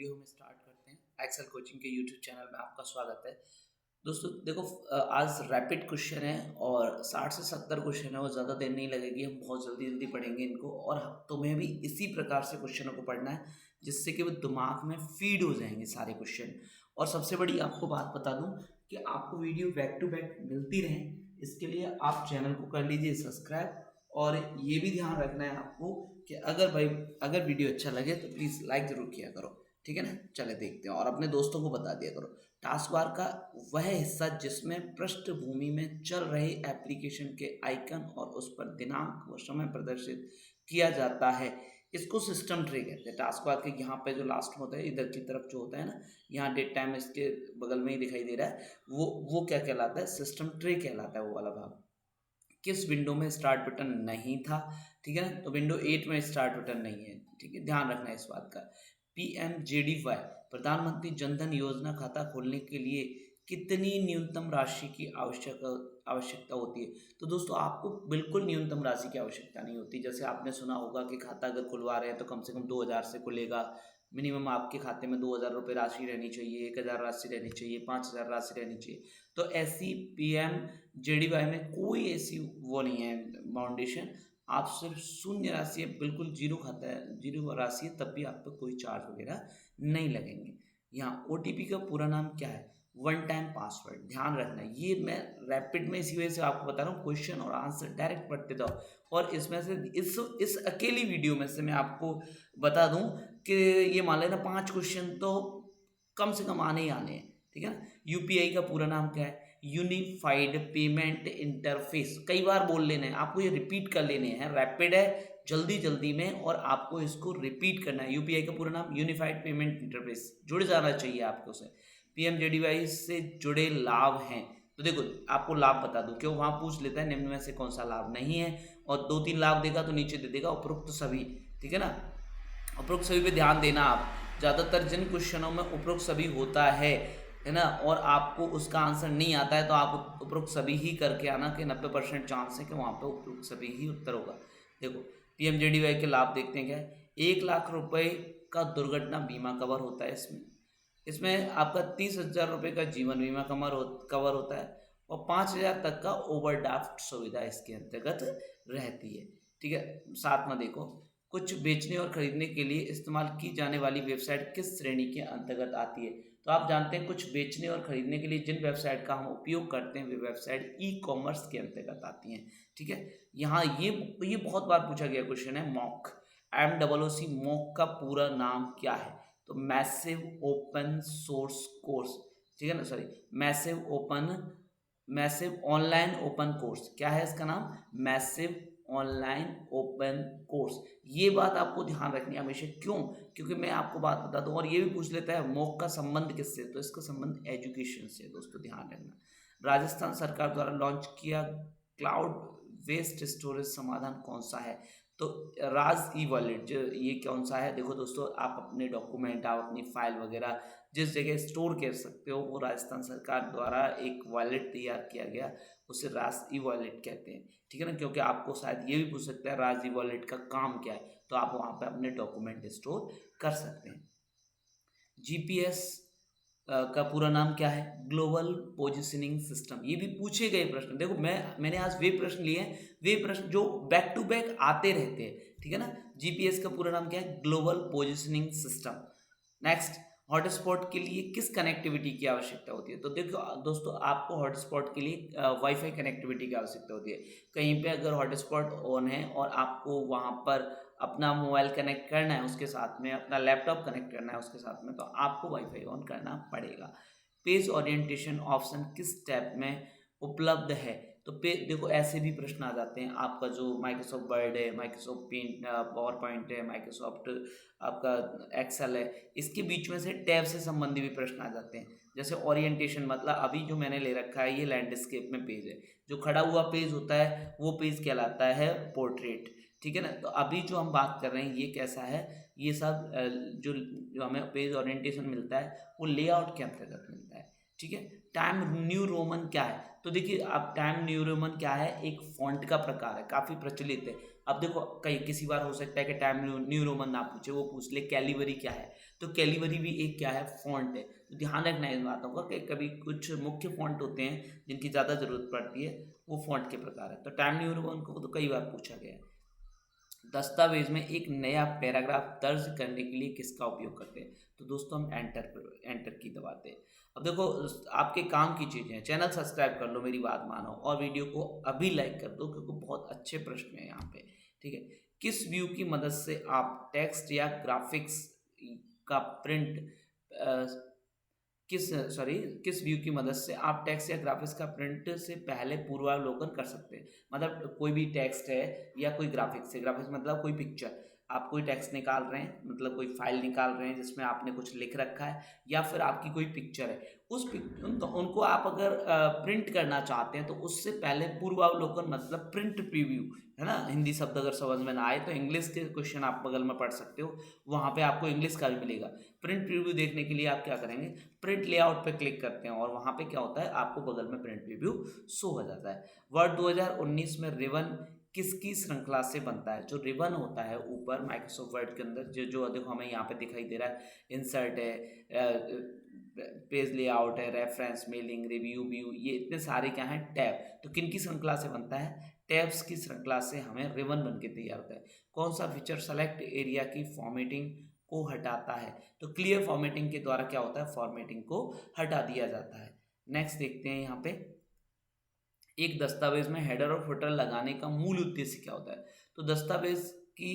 Video हम start करते हैं। एक्सेल कोचिंग के यूट्यूब चैनल में आपका स्वागत है। दोस्तों देखो, आज रैपिड क्वेश्चन है और 60 से 70 क्वेश्चन है, वो ज़्यादा देर नहीं लगेगी। हम बहुत जल्दी जल्दी पढ़ेंगे इनको और तुम्हें भी इसी प्रकार से क्वेश्चनों को पढ़ना है जिससे कि वो दिमाग में फीड हो जाएंगे सारे क्वेश्चन। और सबसे बड़ी आपको बात बता दूं कि आपको वीडियो बैक टू बैक मिलती रहे, इसके लिए आप चैनल को कर लीजिए सब्सक्राइब। और ये भी ध्यान रखना है आपको कि अगर वीडियो अच्छा लगे तो प्लीज़ लाइक ज़रूर किया करो, ठीक है ना। चले देखते हैं और अपने दोस्तों को बता दिया करो। टास्क बार का वह हिस्सा जिसमें पृष्ठभूमि में चल रहे एप्लीकेशन के आइकन और उस पर दिनांक व समय प्रदर्शित किया जाता है, इसको सिस्टम ट्रे कहते हैं। टास्क बार के यहाँ पे जो लास्ट में होता है, इधर की तरफ जो होता है ना, यहाँ डेट टाइम इसके बगल में ही दिखाई दे रहा है, वो क्या कहलाता है, सिस्टम ट्रे कहलाता है वो वाला भाग। किस विंडो में स्टार्ट बटन नहीं था, ठीक है ना, तो विंडो 8 में स्टार्ट बटन नहीं है, ठीक है, ध्यान रखना है इस बात का। पीएमजेडीवाई प्रधानमंत्री जनधन योजना खाता खोलने के लिए कितनी न्यूनतम राशि की आवश्यकता होती है। तो दोस्तों आपको बिल्कुल न्यूनतम राशि की आवश्यकता नहीं होती। जैसे आपने सुना होगा कि खाता अगर खुलवा रहे हैं तो कम से कम 2000 से खुलेगा। मिनिमम आपके खाते में 2000 रुपये राशि रहनी चाहिए, 1000 राशि रहनी चाहिए, 5000 राशि रहनी चाहिए। तो ऐसी पीएमजेडीवाई में कोई ऐसी वो नहीं है बाउंडेशन। आप सिर्फ शून्य राशि है, बिल्कुल जीरो खाता है, जीरो राशि है, तब भी आप पे कोई चार्ज वगैरह नहीं लगेंगे। यहाँ ओटीपी का पूरा नाम क्या है, वन टाइम पासवर्ड। ध्यान रखना है, ये मैं रैपिड में इसी वजह से आपको बता रहा हूँ, क्वेश्चन और आंसर डायरेक्ट पढ़ते जाओ। और इसमें से इस अकेली वीडियो में से मैं आपको बता दूं कि ये मान लेना 5 क्वेश्चन तो कम से कम आने ही आने हैं, ठीक है ना। यूपीआई का पूरा नाम क्या है, यूनिफाइड पेमेंट इंटरफेस। कई बार बोल लेना है आपको, ये रिपीट कर लेने हैं, रैपिड है, जल्दी जल्दी में, और आपको इसको रिपीट करना है। यूपीआई का पूरा नाम यूनिफाइड पेमेंट इंटरफेस, जुड़ जाना चाहिए आपको उसे। पीएमजेडीवाई से जुड़े लाभ हैं, तो देखो आपको लाभ बता दूं, क्यों वहां पूछ लेता है निम्न में से कौन सा लाभ नहीं है, और 2-3 लाभ देगा तो नीचे दे देगा उपरोक्त सभी, ठीक है ना। उपरोक्त सभी पे ध्यान देना आप, ज़्यादातर जिन क्वेश्चनों में उपरोक्त सभी होता है ना, और आपको उसका आंसर नहीं आता है तो आप उपरोक्त सभी ही करके आना, कि 90% चांस है कि वहाँ पे उपरोक्त सभी ही उत्तर होगा। देखो पीएमजेडीवाई के लाभ देखते हैं क्या है। 1 लाख रुपए का दुर्घटना बीमा कवर होता है इसमें। इसमें आपका 30,000 रुपये का जीवन बीमा कवर होता है, और 5,000 तक का ओवरड्राफ्ट सुविधा इसके अंतर्गत रहती है, ठीक है। साथ में देखो, कुछ बेचने और खरीदने के लिए इस्तेमाल की जाने वाली वेबसाइट किस श्रेणी के अंतर्गत आती है। तो आप जानते हैं कुछ बेचने और खरीदने के लिए जिन वेबसाइट का हम उपयोग करते हैं वे वेबसाइट ई कॉमर्स के अंतर्गत आती हैं, ठीक है। यहाँ ये बहुत बार पूछा गया क्वेश्चन है, मॉक, MOOC, मॉक का पूरा नाम क्या है। तो मैसिव ओपन सोर्स कोर्स, ठीक है ना, sorry, massive online open course, क्या है इसका नाम, मैसिव ऑनलाइन ओपन कोर्स। ये बात आपको ध्यान रखनी है हमेशा, क्यों, क्योंकि मैं आपको बात बता दूं, और ये भी पूछ लेता है मॉक का संबंध किससे, तो इसका संबंध एजुकेशन से। दोस्तों ध्यान रखना, राजस्थान सरकार द्वारा लॉन्च किया क्लाउड वेस्ट स्टोरेज समाधान कौन सा है। तो राज ई वॉलेट, जो ये कौन सा है, देखो दोस्तों, आप अपने डॉक्यूमेंट, आप अपनी फाइल वगैरह जिस जगह स्टोर कर सकते हो, वो राजस्थान सरकार द्वारा एक वॉलेट तैयार किया गया, उसे राज ई वॉलेट कहते हैं, ठीक है ना। क्योंकि आपको शायद ये भी पूछ सकता है राज ई वॉलेट का काम क्या है, तो आप वहाँ पे अपने डॉक्यूमेंट स्टोर कर सकते हैं। जीपीएस का पूरा नाम क्या है, ग्लोबल पोजिशनिंग सिस्टम। ये भी पूछे गए प्रश्न, देखो मैंने आज वे प्रश्न लिए हैं, वे प्रश्न जो बैक टू बैक आते रहते हैं, ठीक है ना। जीपीएस का पूरा नाम क्या है, global positioning system. Next, hotspot के लिए किस कनेक्टिविटी की आवश्यकता होती है। तो देखो दोस्तों, आपको हॉटस्पॉट के लिए वाईफाई कनेक्टिविटी की आवश्यकता होती है। कहीं पे अगर हॉटस्पॉट ऑन है और आपको वहाँ पर अपना मोबाइल कनेक्ट करना है, उसके साथ में अपना लैपटॉप कनेक्ट करना है उसके साथ में, तो आपको वाईफाई ऑन करना पड़ेगा। पेज ओरिएंटेशन ऑप्शन किस टैब में उपलब्ध है। तो देखो ऐसे भी प्रश्न आ जाते हैं, आपका जो माइक्रोसॉफ्ट वर्ड है, माइक्रोसॉफ्ट पेंट, पावर पॉइंट है, माइक्रोसॉफ्ट आपका एक्सेल है, इसके बीच में से टैब से संबंधी भी प्रश्न आ जाते हैं। जैसे ओरिएंटेशन, मतलब अभी जो मैंने ले रखा है ये लैंडस्केप में पेज है, जो खड़ा हुआ पेज होता है वो पेज कहलाता है पोर्ट्रेट, ठीक है ना। तो अभी जो हम बात कर रहे हैं ये कैसा है, ये सब जो हमें पेज ओरिएंटेशन मिलता है वो लेआउट के अंतर्गत मिलता है, ठीक है। टाइम न्यू रोमन क्या है। तो देखिए, अब टाइम न्यू रोमन क्या है, एक फॉन्ट का प्रकार है, काफ़ी प्रचलित है। अब देखो, कई किसी बार हो सकता है कि टाइम न्यू रोमन ना पूछे, वो पूछ ले कैलिबरी क्या है। तो कैलिबरी भी एक क्या है, फॉन्ट है। तो ध्यान रखना है इन बातों का कि कभी कुछ मुख्य फॉन्ट होते हैं जिनकी ज़्यादा ज़रूरत पड़ती है, वो फॉन्ट के प्रकार है। तो टाइम न्यू रोमन को तो कई बार पूछा गया है। दस्तावेज में एक नया पैराग्राफ दर्ज करने के लिए किसका उपयोग करते हैं? तो दोस्तों हम एंटर की दबाते हैं। अब देखो, आपके काम की चीज़ें हैं, चैनल सब्सक्राइब कर लो, मेरी बात मानो, और वीडियो को अभी लाइक कर दो क्योंकि बहुत अच्छे प्रश्न हैं यहाँ पे। ठीक है, किस व्यू की मदद से आप टेक्स्ट या ग्राफिक्स का प्रिंट किस सॉरी किस व्यू की मदद से आप टेक्स्ट या ग्राफिक्स का प्रिंट से पहले पूर्वावलोकन कर सकते हैं? मतलब कोई भी टेक्स्ट है या कोई ग्राफिक्स है, ग्राफिक्स मतलब कोई पिक्चर, आप कोई टेक्स्ट निकाल रहे हैं, मतलब कोई फाइल निकाल रहे हैं जिसमें आपने कुछ लिख रखा है, या फिर आपकी कोई पिक्चर है, उनको आप अगर प्रिंट करना चाहते हैं तो उससे पहले पूर्वावलोकन मतलब प्रिंट प्रीव्यू, है ना। हिंदी शब्द अगर समझ में ना आए तो इंग्लिश के क्वेश्चन आप बगल में पढ़ सकते हो, वहाँ पे आपको इंग्लिश का भी मिलेगा। प्रिंट प्रीव्यू देखने के लिए आप क्या करेंगे, प्रिंट लेआउट पे क्लिक करते हैं और वहाँ पे क्या होता है, आपको बगल में प्रिंट प्रीव्यू शो हो जाता है। वर्ड 2019 में रिबन किसकी श्रृंखला से बनता है? जो रिबन होता है ऊपर माइक्रोसॉफ्ट वर्ड के अंदर, जो जो देखो हमें यहाँ पे दिखाई दे रहा है, इंसर्ट है, पेज लेआउट है, रेफरेंस, मेलिंग, रिव्यू, व्यू, ये इतने सारे क्या हैं, टैब। तो किन की श्रृंखला से बनता है? टैब्स की श्रृंखला से हमें रिबन बन के तैयार होता है। कौन सा फीचर सेलेक्ट एरिया की फॉर्मेटिंग को हटाता है? तो क्लियर फॉर्मेटिंग के द्वारा क्या होता है, फॉर्मेटिंग को हटा दिया जाता है। नेक्स्ट देखते हैं यहाँ पे, एक दस्तावेज में हेडर और फुटर लगाने का मूल उद्देश्य क्या होता है? तो दस्तावेज की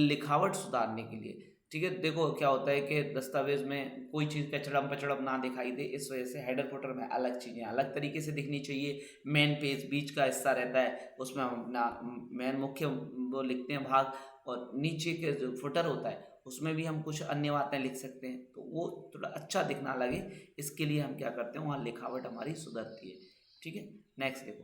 लिखावट सुधारने के लिए, ठीक है। देखो क्या होता है कि दस्तावेज में कोई चीज़ कचड़म पचड़म ना दिखाई दे, इस वजह से हेडर फुटर में अलग चीज़ें अलग तरीके से दिखनी चाहिए। मेन पेज बीच का हिस्सा रहता है, उसमें हम अपना मेन मुख्य वो लिखते हैं भाग, और नीचे के जो फुटर होता है उसमें भी हम कुछ अन्य बातें लिख सकते हैं, तो वो थोड़ा अच्छा दिखना लगे, इसके लिए हम क्या करते हैं, वहाँ लिखावट हमारी सुधरती है। ठीक है, नेक्स्ट देखो,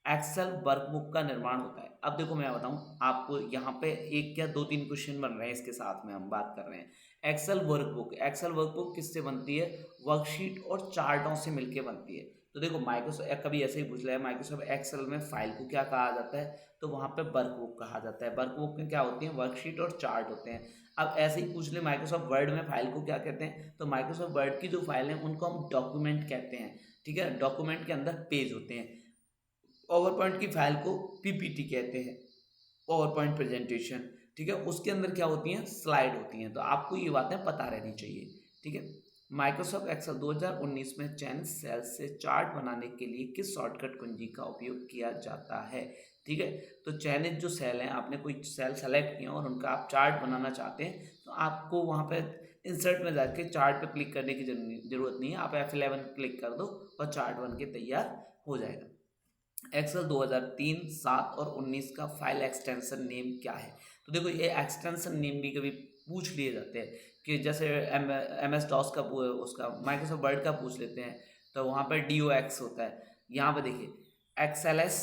एक्सेल वर्कबुक का निर्माण होता है। अब देखो मैं बताऊं आपको, यहाँ पे एक या दो तीन क्वेश्चन बन रहे हैं, इसके साथ में हम बात कर रहे हैं। एक्सेल वर्कबुक किससे बनती है? वर्कशीट और चार्टों से मिलकर बनती है। तो देखो माइक्रोसॉफ्ट कभी ऐसे ही पूछ लिया है, माइक्रोसॉफ्ट एक्सेल में फाइल को क्या कहा जाता है? तो वहाँ पे वर्कबुक कहा जाता है। वर्कबुक में क्या होती है? वर्कशीट और चार्ट होते हैं। अब ऐसे ही पूछ ले माइक्रोसॉफ्ट वर्ड में फाइल को क्या कहते हैं? तो माइक्रोसॉफ्ट वर्ड की जो फाइल है उनको हम डॉक्यूमेंट कहते हैं। ठीक है, डॉक्यूमेंट के अंदर पेज होते हैं। पावर पॉइंट की फाइल को पीपीटी कहते हैं, पावर पॉइंट प्रेजेंटेशन। ठीक है, उसके अंदर क्या होती हैं? स्लाइड होती हैं। तो आपको ये बातें पता रहनी चाहिए। ठीक है, माइक्रोसॉफ्ट एक्सेल 2019 में चयनित सेल से चार्ट बनाने के लिए किस शॉर्टकट कुंजी का उपयोग किया जाता है? ठीक है, तो चयनित जो सेल हैं, आपने कोई सेल सेलेक्ट किया और उनका आप चार्ट बनाना चाहते हैं, तो आपको वहाँ पे इंसर्ट में जाके चार्ट पे क्लिक करने की जरूरत नहीं है, आप F11 क्लिक कर दो और चार्ट बन के तैयार हो जाएगा। एक्सेल 2003, 7 और 19 का फाइल एक्सटेंशन नेम क्या है? तो देखो ये एक्सटेंशन नेम भी कभी पूछ लिए जाते हैं, कि जैसे MS डॉस का उसका माइक्रोसॉफ्ट वर्ड का पूछ लेते हैं, तो वहाँ पर DOX होता है। यहाँ पे देखिए XLS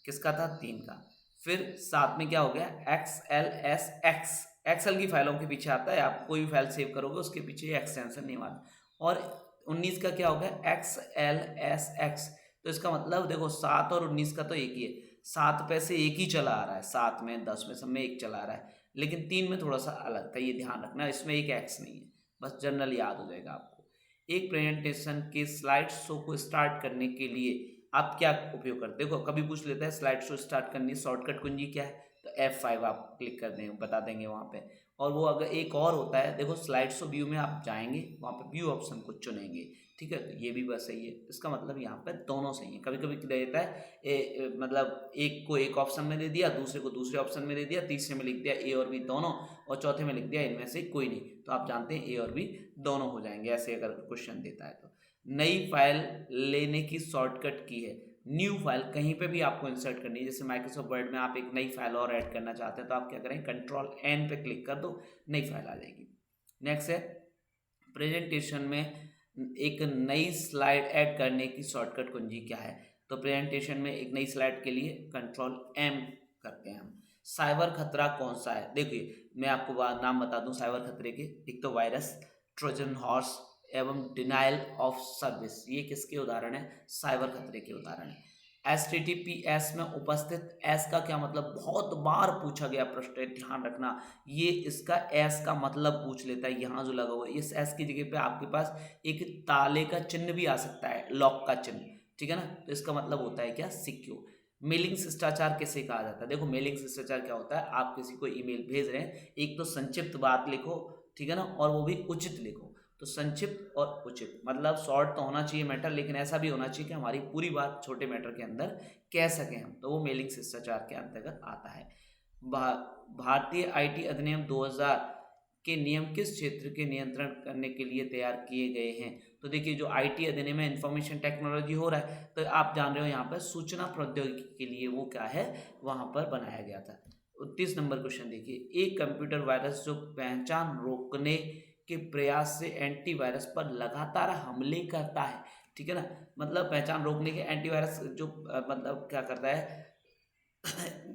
किसका था? 3 का। फिर साथ में क्या हो गया? XLSX, एक्सेल की फाइलों के पीछे आता है, आप कोई भी फाइल सेव करोगे उसके पीछे एक्सटेंशन नेम आता है। और 19 का क्या हो गया? XLSX। तो इसका मतलब देखो 7 और 19 का तो एक ही है, 7 पे से एक ही चला आ रहा है, 7 में 10 में सब में एक चला आ रहा है, लेकिन 3 में थोड़ा सा अलग था, ये ध्यान रखना, इसमें एक एक्स नहीं है, बस जनरल याद हो जाएगा आपको। एक प्रेजेंटेशन के स्लाइड शो को स्टार्ट करने के लिए आप क्या उपयोग करते? देखो कभी पूछ लेता है स्लाइड शो स्टार्ट करनी शॉर्टकट कुंजी क्या है, तो F5 आप क्लिक कर देंगे, बता देंगे वहाँ पे। और वो अगर एक और होता है, देखो स्लाइड शो व्यू में आप जाएंगे, वहाँ पे व्यू ऑप्शन को चुनेंगे। ठीक है, तो ये भी बस सही है, इसका मतलब यहाँ पे दोनों सही है। कभी कभी देता है मतलब एक को एक ऑप्शन में दे दिया, दूसरे को दूसरे ऑप्शन में दे दिया, तीसरे में लिख दिया A और B दोनों, और चौथे में लिख दिया इनमें से कोई नहीं, तो आप जानते हैं A और B दोनों हो जाएंगे, ऐसे अगर क्वेश्चन देता है तो। नई फाइल लेने की शॉर्टकट की है, न्यू फाइल कहीं पे भी आपको इंसर्ट करनी है, जैसे माइक्रोसॉफ्ट वर्ड में आप एक नई फाइल और ऐड करना चाहते हैं, तो आप क्या करें, Ctrl+N पे क्लिक कर दो, नई फाइल आ जाएगी। नेक्स्ट है, प्रेजेंटेशन में एक नई स्लाइड ऐड करने की शॉर्टकट कुंजी क्या है? तो प्रेजेंटेशन में एक नई स्लाइड के लिए Ctrl+M करते हैं हम। साइबर खतरा कौन सा है? देखिए मैं आपको नाम बता दूं साइबर खतरे के, एक तो वायरस, ट्रोजन हॉर्स एवं डिनाइल ऑफ सर्विस, ये किसके उदाहरण है? साइबर खतरे के उदाहरण है। HTTPS में उपस्थित एस का क्या मतलब, बहुत बार पूछा गया प्रश्न है, ध्यान रखना। ये इसका एस का मतलब पूछ लेता है, यहाँ जो लगा हुआ है इस एस की जगह पे आपके पास एक ताले का चिन्ह भी आ सकता है, लॉक का चिन्ह, ठीक है ना। तो इसका मतलब होता है क्या, सिक्योर। मेलिंग शिष्टाचार किसे कहा जाता है, देखो मेलिंग शिष्टाचार क्या होता है, आप किसी को ईमेल भेज रहे हैं, एक तो संक्षिप्त बात लिखो, ठीक है ना, और वो भी उचित लिखो। तो संक्षिप्त और उचित मतलब शॉर्ट तो होना चाहिए मैटर, लेकिन ऐसा भी होना चाहिए कि हमारी पूरी बात छोटे मैटर के अंदर कह सकें हम, तो वो मेलिंग शिष्टाचार के अंतर्गत आता है। भारतीय आईटी अधिनियम 2000 के नियम किस क्षेत्र के नियंत्रण करने के लिए तैयार किए गए हैं। तो देखिए जो आईटी अधिनियम है, इंफॉर्मेशन टेक्नोलॉजी हो रहा है, तो आप जान रहे हो यहाँ पर सूचना प्रौद्योगिकी के लिए वो क्या है, वहां पर बनाया गया था। 29 नंबर क्वेश्चन देखिए, एक कंप्यूटर वायरस जो पहचान रोकने के प्रयास से एंटीवायरस पर लगातार हमले करता है, ठीक है ना, मतलब पहचान रोकने के एंटीवायरस जो मतलब क्या करता है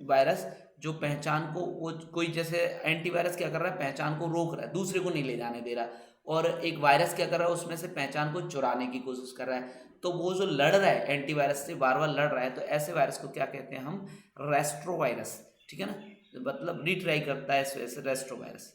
वायरस जो पहचान को, वो कोई जैसे एंटीवायरस क्या कर रहा है, पहचान को रोक रहा है, दूसरे को नहीं ले जाने दे रहा, और एक वायरस क्या कर रहा है, उसमें से पहचान को चुराने की कोशिश कर रहा है। तो वो जो लड़ रहा है एंटीवायरस से, बार बार लड़ रहा है, तो ऐसे वायरस को क्या कहते हैं हम, रेस्ट्रोवायरस, ठीक है ना, मतलब रीट्राई करता है ऐसे रेस्ट्रोवायरस।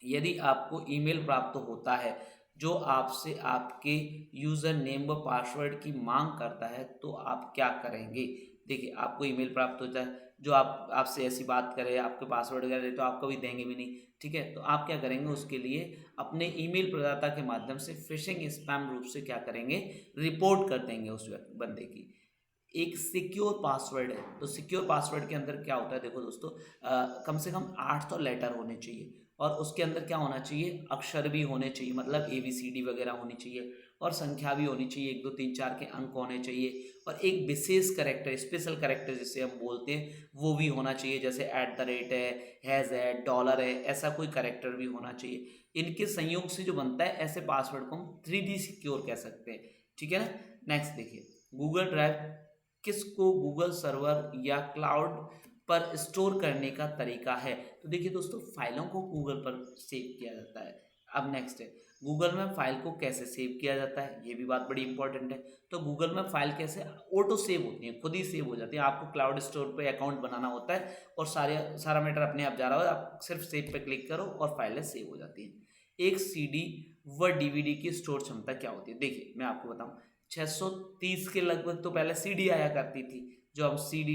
यदि आपको ईमेल प्राप्त होता है जो आपसे आपके यूज़र नेम व पासवर्ड की मांग करता है, तो आप क्या करेंगे। देखिए आपको ईमेल प्राप्त होता है जो आपसे ऐसी बात करे, आपके पासवर्ड वगैरह तो आप कभी देंगे भी नहीं, ठीक है, तो आप क्या करेंगे, उसके लिए अपने ईमेल प्रदाता के माध्यम से फिशिंग स्पैम रूप से क्या करेंगे, रिपोर्ट कर देंगे उस बंदे की। एक सिक्योर पासवर्ड है, तो सिक्योर पासवर्ड के अंदर क्या होता है, देखो दोस्तों, कम से कम 800 लेटर होने चाहिए, और उसके अंदर क्या होना चाहिए, अक्षर भी होने चाहिए, मतलब ABCD वगैरह होनी चाहिए, और संख्या भी होनी चाहिए, 1 2 3 4 के अंक होने चाहिए, और एक विशेष करेक्टर, स्पेशल करेक्टर जिसे हम बोलते हैं, वो भी होना चाहिए, जैसे @ है, हैज़ है, डॉलर है, ऐसा कोई करेक्टर भी होना चाहिए। इनके संयोग से जो बनता है, ऐसे पासवर्ड को हम 3D सिक्योर कह सकते हैं, ठीक है ना। नेक्स्ट देखिए, गूगल ड्राइव किसको गूगल सर्वर या क्लाउड पर स्टोर करने का तरीका है। तो देखिए दोस्तों, फाइलों को गूगल पर सेव किया जाता है। अब नेक्स्ट है, गूगल में फाइल को कैसे सेव किया जाता है, ये भी बात बड़ी इंपॉर्टेंट है। तो गूगल में फाइल कैसे ऑटो सेव होती है, खुद ही सेव हो जाती है, आपको क्लाउड स्टोर पे अकाउंट बनाना होता है, और सारा मैटर अपने आप जा रहा है, आप सिर्फ सेव पे क्लिक करो और फाइलें सेव हो जाती हैं। एक CD व DVD की स्टोर क्षमता क्या होती है, देखिए मैं आपको बताऊं, 630 के लगभग तो पहले CD आया करती थी, जो हम CD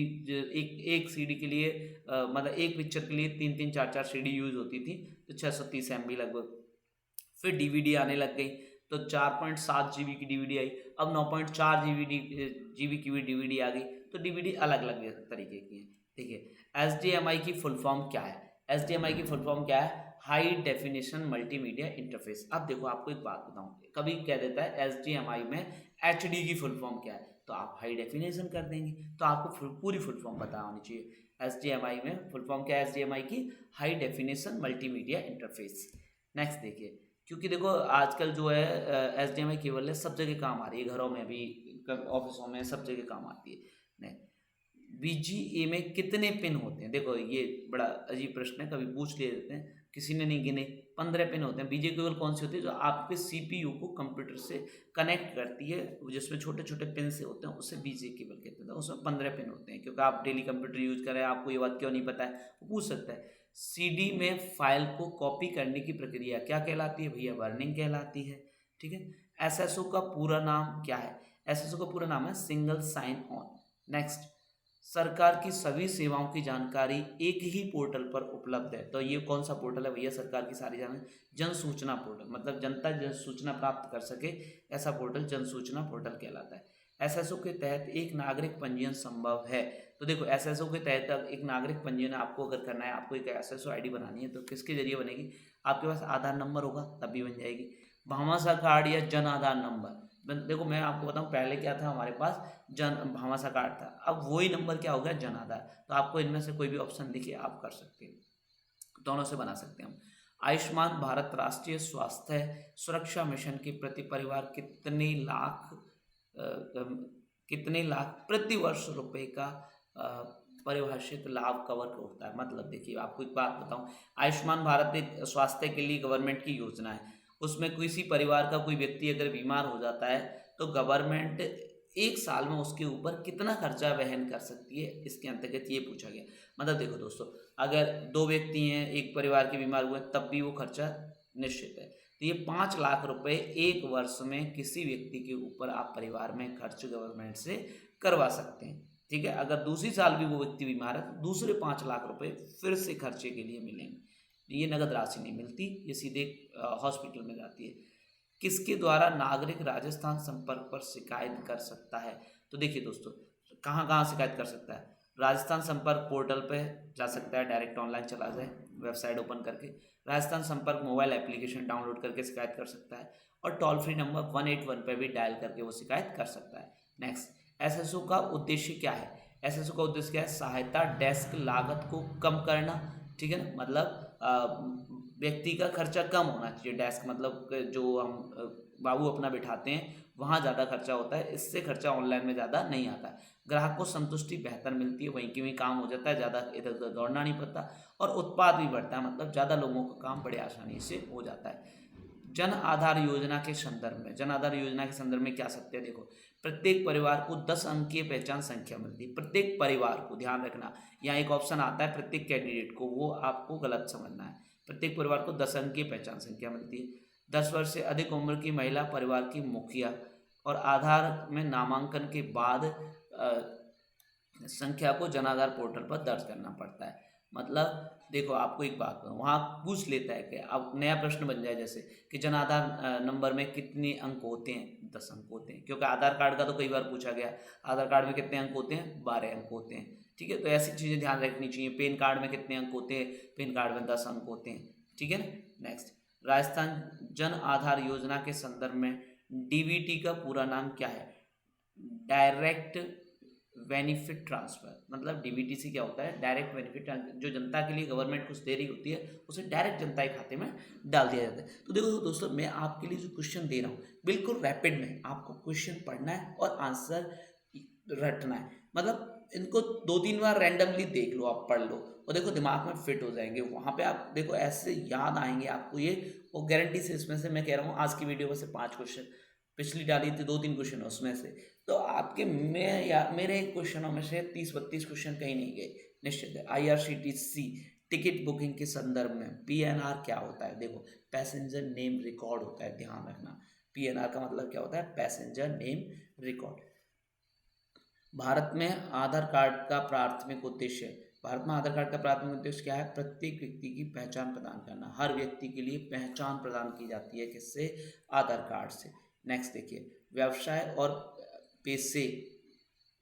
एक CD के लिए मतलब एक पिक्चर के लिए 3 3 4 4 CD यूज होती थी, तो 630 MB लगभग। फिर DVD आने लग गई, तो 4.7 GB की DVD आई, अब 9.4 GB की भी DVD आ गई, तो DVD अलग अलग तरीके की है। देखिए HDMI की फुल फॉर्म क्या है, HDMI की फुल फॉर्म क्या है, हाई डेफिनेशन मल्टीमीडिया इंटरफेस। अब देखो आपको एक बात बताऊं, कभी कह देता है HDMI में HD की फुल फॉर्म क्या है, तो आप हाई डेफिनेशन कर देंगे, तो आपको पूरी फुल फॉर्म पता होनी चाहिए। HDMI में फुल फॉर्म क्या है, HDMI की high definition multimedia interface. Next देखिए, क्योंकि देखो आजकल जो है HDMI केबल है, सब जगह काम आ रही है, घरों में भी, ऑफिसों में, सब जगह काम आती है। नहीं, BGA में कितने पिन होते हैं, देखो ये बड़ा अजीब प्रश्न है, कभी पूछ ले देते हैं, किसी ने नहीं गिने। 15 पिन होते हैं। BGA केबल कौन सी होती है, जो आपके CPU को कंप्यूटर से कनेक्ट करती है, जिसमें छोटे छोटे पिन से होते हैं, उससे BGA केबल कहते हैं, उसमें 15 पिन होते हैं। क्योंकि आप डेली कंप्यूटर यूज कर रहे हैं, आपको ये बात क्यों नहीं पता है, वो पूछ सकता है। CD में फाइल को कॉपी करने की प्रक्रिया क्या कहलाती है भैया, बर्निंग कहलाती है, ठीक है। SSO का पूरा नाम क्या है, SSO का पूरा नाम है सिंगल साइन ऑन। नेक्स्ट, सरकार की सभी सेवाओं की जानकारी एक ही पोर्टल पर उपलब्ध है, तो ये कौन सा पोर्टल है भैया, सरकार की सारी जानकारी, जन सूचना पोर्टल, मतलब जनता जन सूचना प्राप्त कर सके, ऐसा पोर्टल जन सूचना पोर्टल कहलाता है। SSO के तहत एक नागरिक पंजीयन संभव है, तो देखो SSO के तहत एक नागरिक पंजीयन आपको अगर करना है, आपको एक SSO ID बनानी है, तो किसके जरिए बनेगी, आपके पास आधार नंबर होगा तब भी बन जाएगी, भामाशाह कार्ड या जन आधार नंबर। देखो मैं आपको बताऊं, पहले क्या था हमारे पास, जन भामाशाह कार्ड था, अब वही नंबर क्या हो गया, जन आधार। तो आपको इनमें से कोई भी ऑप्शन दिखे आप कर सकते हैं, दोनों से बना सकते हैं हम। आयुष्मान भारत राष्ट्रीय स्वास्थ्य सुरक्षा मिशन के प्रति परिवार कितने लाख प्रति वर्ष रुपए का परिभाषित लाभ कवर होता है। मतलब देखिए आपको एक बात बताऊं, आयुष्मान भारत एक स्वास्थ्य के लिए गवर्नमेंट की योजना है, उसमें किसी परिवार का कोई व्यक्ति अगर बीमार हो जाता है, तो गवर्नमेंट एक साल में उसके ऊपर कितना खर्चा वहन कर सकती है, इसके अंतर्गत ये पूछा गया। मतलब देखो दोस्तों, अगर 2 व्यक्ति हैं, एक परिवार के बीमार हुए तब भी वो खर्चा निश्चित है। तो ये 5 लाख रुपए 1 वर्ष में किसी व्यक्ति के ऊपर आप परिवार में खर्च गवर्नमेंट से करवा सकते हैं। ठीक है, अगर दूसरी साल भी वो व्यक्ति बीमार है तो दूसरे 5 लाख रुपए फिर से खर्चे के लिए मिलेंगे। ये नगद राशि नहीं मिलती, ये सीधे हॉस्पिटल में जाती है। किसके द्वारा नागरिक राजस्थान संपर्क पर शिकायत कर सकता है? तो देखिए दोस्तों, कहाँ कहाँ शिकायत कर सकता है? राजस्थान संपर्क पोर्टल पे जा सकता है, डायरेक्ट ऑनलाइन चला जाए वेबसाइट ओपन करके। राजस्थान संपर्क मोबाइल एप्लीकेशन डाउनलोड करके शिकायत कर सकता है, और टोल फ्री नंबर 181 पे भी डायल करके वो शिकायत कर सकता है। नेक्स्ट, एसएसओ का उद्देश्य क्या है? एसएसओ का उद्देश्य क्या है? सहायता डेस्क लागत को कम करना। ठीक है ना, मतलब व्यक्ति का खर्चा कम होना चाहिए। डेस्क मतलब जो हम बाबू अपना बिठाते हैं वहाँ ज़्यादा खर्चा होता है, इससे खर्चा ऑनलाइन में ज़्यादा नहीं आता है। ग्राहक को संतुष्टि बेहतर मिलती है, वहीं की वहीं काम हो जाता है, ज़्यादा इधर उधर दौड़ना नहीं पड़ता, और उत्पाद भी बढ़ता है, मतलब ज़्यादा लोगों का काम बड़े आसानी से हो जाता है। जन आधार योजना के संदर्भ में, जन आधार योजना के संदर्भ में क्या सकते हैं? देखो, प्रत्येक परिवार को 10 अंक की पहचान संख्या मिलती है। प्रत्येक परिवार को, ध्यान रखना, यहाँ एक ऑप्शन आता है प्रत्येक कैंडिडेट को, वो आपको गलत समझना है। प्रत्येक परिवार को 10 अंक की पहचान संख्या मिलती है। 10 वर्ष से अधिक उम्र की महिला परिवार की मुखिया, और आधार में नामांकन के बाद संख्या को जन आधार पोर्टल पर दर्ज करना पड़ता है। मतलब देखो, आपको एक बात कहूँ, वहाँ पूछ लेता है कि अब नया प्रश्न बन जाए जैसे कि जन आधार नंबर में कितने अंक होते हैं? 10 अंक होते हैं, क्योंकि आधार कार्ड का तो कई बार पूछा गया। आधार कार्ड में कितने अंक होते हैं? 12 अंक होते हैं। ठीक है, तो ऐसी चीज़ें ध्यान रखनी चाहिए। पैन कार्ड में कितने अंक होते हैं? पैन कार्ड में 10 अंक होते हैं। ठीक है ना। नेक्स्ट, राजस्थान जन आधार योजना के संदर्भ में डीबीटी का पूरा नाम क्या है? Direct benefit transfer. मतलब डीबीटी से क्या होता है? Direct benefit transfer. जो जनता के लिए गवर्नमेंट कुछ दे रही होती है उसे डायरेक्ट जनता के खाते में डाल दिया जाता है। तो देखो दोस्तों, मैं आपके लिए जो क्वेश्चन दे रहा हूँ बिल्कुल रैपिड में आपको क्वेश्चन पढ़ना है और आंसर रटना है। मतलब इनको 2-3 बार रैंडमली देख लो, आप पढ़ लो, और देखो दिमाग में फिट हो जाएंगे। वहाँ पे आप देखो ऐसे याद आएंगे आपको ये, और गारंटी से इसमें से मैं कह रहा हूँ आज की वीडियो में से 5 क्वेश्चन, पिछली डाली थी 2-3 क्वेश्चन उसमें से, तो आपके मैं या मेरे क्वेश्चनों में से 30-32 क्वेश्चन कहीं नहीं गए निश्चित है। आईआरसीटीसी टिकट बुकिंग के संदर्भ में पीएनआर क्या होता है? देखो, पैसेंजर नेम रिकॉर्ड होता है, ध्यान रखना। पीएनआर का मतलब क्या होता है? Passenger name record. भारत में आधार कार्ड का प्राथमिक उद्देश्य, भारत में आधार कार्ड का प्राथमिक उद्देश्य क्या है? प्रत्येक व्यक्ति की पहचान प्रदान करना। हर व्यक्ति के लिए पहचान प्रदान की जाती है, किससे? आधार कार्ड से। नेक्स्ट देखिए, व्यवसाय और पैसे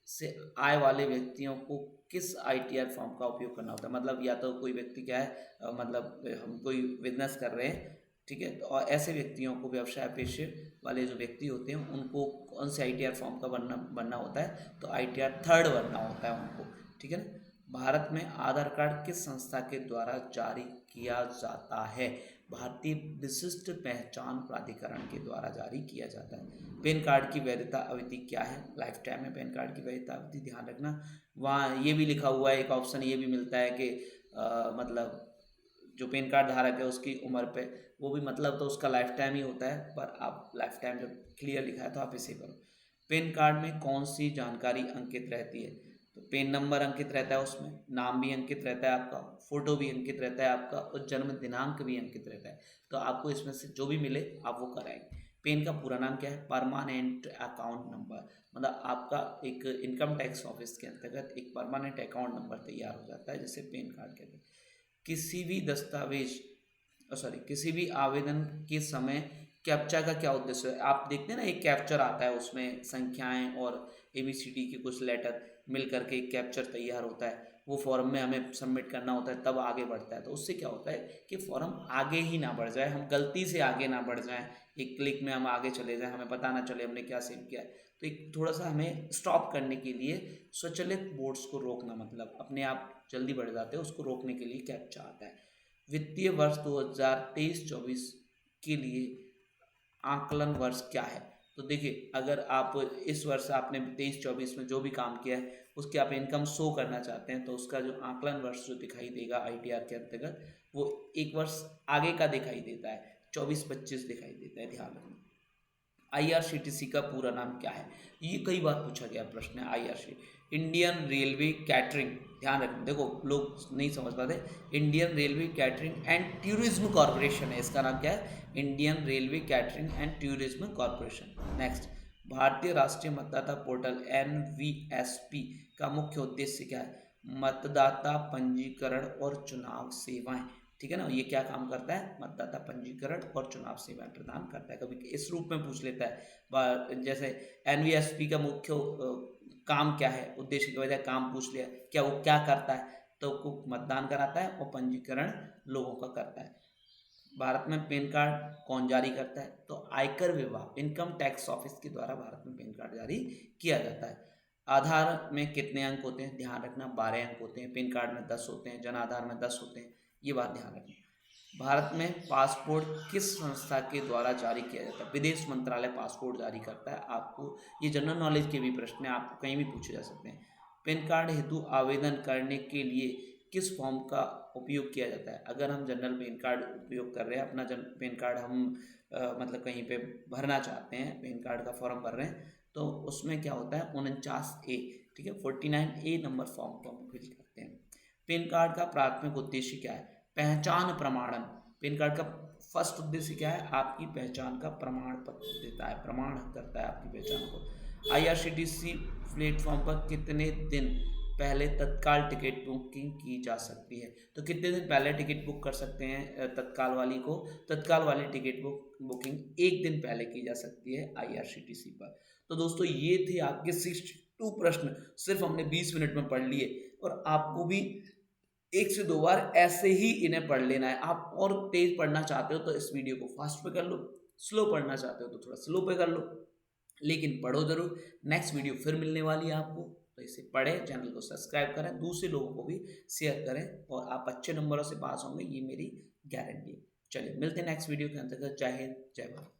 से आय वाले व्यक्तियों को किस आईटीआर फॉर्म का उपयोग करना होता है? मतलब या तो कोई व्यक्ति क्या है, मतलब हम कोई बिजनेस कर रहे हैं, ठीक है, तो और ऐसे व्यक्तियों को, व्यवसाय पेशे वाले जो व्यक्ति होते हैं उनको कौन से आईटीआर फॉर्म का बनना बनना होता है? तो आईटीआर थर्ड बनना होता है उनको। ठीक है ना। भारत में आधार कार्ड किस संस्था के द्वारा जारी किया जाता है? भारतीय विशिष्ट पहचान प्राधिकरण के द्वारा जारी किया जाता है। पैन कार्ड की वैधता अवधि क्या है? लाइफ टाइम है पैन कार्ड की वैधता अवधि, ध्यान रखना। वहाँ ये भी लिखा हुआ है, एक ऑप्शन ये भी मिलता है कि मतलब जो पैन कार्ड धारक है उसकी उम्र पे, वो भी मतलब तो उसका लाइफ टाइम ही होता है, पर आप लाइफ टाइम जब क्लियर लिखा है तो आप इसे करो। पैन कार्ड में कौन सी जानकारी अंकित रहती है? तो पैन नंबर अंकित रहता है, उसमें नाम भी अंकित रहता है आपका, फोटो भी अंकित रहता है आपका, और जन्म दिनांक भी अंकित रहता है। तो आपको इसमें से जो भी मिले आप वो कराएंगे। पेन का पूरा नाम क्या है? Permanent account number. मतलब आपका एक इनकम टैक्स ऑफिस के अंतर्गत एक परमानेंट अकाउंट नंबर तैयार हो जाता है, जिसे पैन कार्ड कहते हैं। किसी भी दस्तावेज सॉरी किसी भी आवेदन के समय कैप्चा का क्या उद्देश्य है? आप देखते हैं ना, एक कैप्चर आता है, उसमें संख्याएं और एबीसीडी के कुछ लेटर मिल करके एक कैप्चर तैयार होता है, वो फॉर्म में हमें सबमिट करना होता है, तब आगे बढ़ता है। तो उससे क्या होता है कि फॉर्म आगे ही ना बढ़ जाए, हम गलती से आगे ना बढ़ जाएं, एक क्लिक में हम आगे चले जाएं, हमें पता ना चले हमने क्या सेव किया है। तो एक थोड़ा सा हमें स्टॉप करने के लिए स्वचालित बोर्ड्स को रोकना, मतलब अपने आप जल्दी बढ़ जाते हैं, उसको रोकने के लिए कैप्चा आता है। वित्तीय वर्ष 2023-24 के लिए आकलन वर्ष क्या है? तो देखिए, अगर आप इस वर्ष आपने 23-24 में जो भी काम किया है उसकी आप इनकम शो करना चाहते हैं, तो उसका जो आकलन वर्ष जो दिखाई देगा आईटीआर के अंतर्गत, वो एक वर्ष आगे का दिखाई देता है, 24-25 दिखाई देता है, ध्यान रखना। आईआरसीटीसी का पूरा नाम क्या है? ये कई बार पूछा गया प्रश्न है। आईआरसी इंडियन रेलवे कैटरिंग, ध्यान रखना, देखो लोग नहीं समझ पाते, Indian railway catering and tourism corporation है, इसका नाम क्या है? Indian railway catering and tourism corporation. Next, भारतीय राष्ट्रीय मतदाता पोर्टल एनवीएसपी का मुख्य उद्देश्य क्या है? मतदाता पंजीकरण और चुनाव सेवाएं, ठीक है ना, ये क्या काम करता है? मतदाता पंजीकरण और चुनाव सेवाएं प्रदान करता है। कभी इस रूप में पूछ लेता है, जैसे एनवीएसपी का मुख्य काम क्या है, उद्देश्य की वजह काम पूछ लिया, क्या वो क्या करता है? तो वो मतदान कराता है और पंजीकरण लोगों का करता है। भारत में पैन कार्ड कौन जारी करता है? तो आयकर विभाग, इनकम टैक्स ऑफिस के द्वारा भारत में पैन कार्ड जारी किया जाता है। आधार में कितने अंक होते हैं? ध्यान रखना, 12 अंक होते हैं। पैन कार्ड में 10 होते हैं, जन आधार में 10 होते हैं, ये बात ध्यान रखना। भारत में पासपोर्ट किस संस्था के द्वारा जारी किया जाता है? विदेश मंत्रालय पासपोर्ट जारी करता है। आपको ये जनरल नॉलेज के भी प्रश्न हैं, आपको कहीं भी पूछे जा सकते हैं। पैन कार्ड हेतु आवेदन करने के लिए किस फॉर्म का उपयोग किया जाता है? अगर हम जनरल पैन कार्ड उपयोग कर रहे हैं, अपना पैन कार्ड हम मतलब कहीं पे भरना चाहते हैं, पैन कार्ड का फॉर्म भर रहे हैं, तो उसमें क्या होता है? 49A, ठीक है, 49A नंबर फॉर्म को हम फिल करते हैं। पैन कार्ड का प्राथमिक उद्देश्य क्या है? पहचान प्रमाणन। पैन कार्ड का फर्स्ट उद्देश्य क्या है? आपकी पहचान का प्रमाण पत्र देता है, प्रमाण करता है आपकी पहचान को। आईआरसीटीसी प्लेटफॉर्म पर कितने दिन पहले तत्काल टिकट बुकिंग की जा सकती है? तो कितने दिन पहले टिकट बुक कर सकते हैं तत्काल वाली को? तत्काल वाली टिकट बुकिंग 1 दिन पहले की जा सकती है आईआरसीटीसी पर। तो दोस्तों ये थे आपके 62 प्रश्न, सिर्फ हमने 20 मिनट में पढ़ लिए, और आपको भी 1 से 2 बार ऐसे ही इन्हें पढ़ लेना है। आप और तेज पढ़ना चाहते हो तो इस वीडियो को फास्ट पे कर लो, स्लो पढ़ना चाहते हो तो थोड़ा स्लो पे कर लो, लेकिन पढ़ो जरूर। नेक्स्ट वीडियो फिर मिलने वाली है आपको, तो इसे पढ़ें, चैनल को सब्सक्राइब करें, दूसरे लोगों को भी शेयर करें, और आप अच्छे नंबरों से पास होंगे, ये मेरी गारंटी है। चलिए मिलते हैं नेक्स्ट वीडियो के अंतर्गत। जय हिंद, जय भारत।